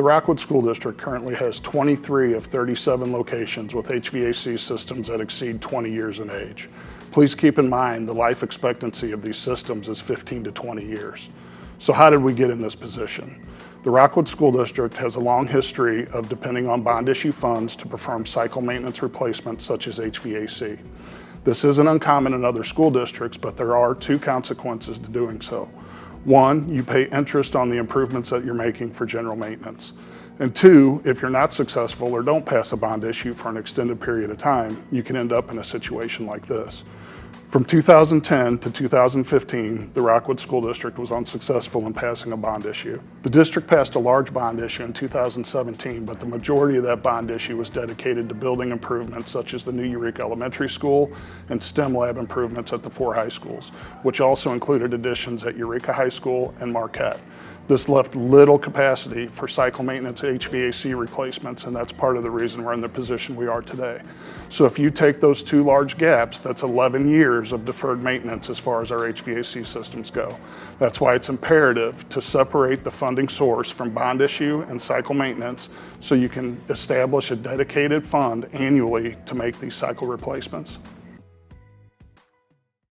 The Rockwood School District currently has 23 of 37 locations with HVAC systems that exceed 20 years in age. Please keep in mind the life expectancy of these systems is 15 to 20 years. So how did we get in this position? The Rockwood School District has a long history of depending on bond issue funds to perform cycle maintenance replacements such as HVAC. This isn't uncommon in other school districts, but there are two consequences to doing so. One, you pay interest on the improvements that you're making for general maintenance. And two, if you're not successful or don't pass a bond issue for an extended period of time, you can end up in a situation like this. From 2010 to 2015, the Rockwood School District was unsuccessful in passing a bond issue. The district passed a large bond issue in 2017, but the majority of that bond issue was dedicated to building improvements such as the new Eureka Elementary School and STEM lab improvements at the 4 high schools, which also included additions at Eureka High School and Marquette. This left little capacity for cycle maintenance HVAC replacements, and that's part of the reason we're in the position we are today. So if you take those two large gaps, that's 11 years of deferred maintenance as far as our HVAC systems go. That's why it's imperative to separate the funding source from bond issue and cycle maintenance so you can establish a dedicated fund annually to make these cycle replacements.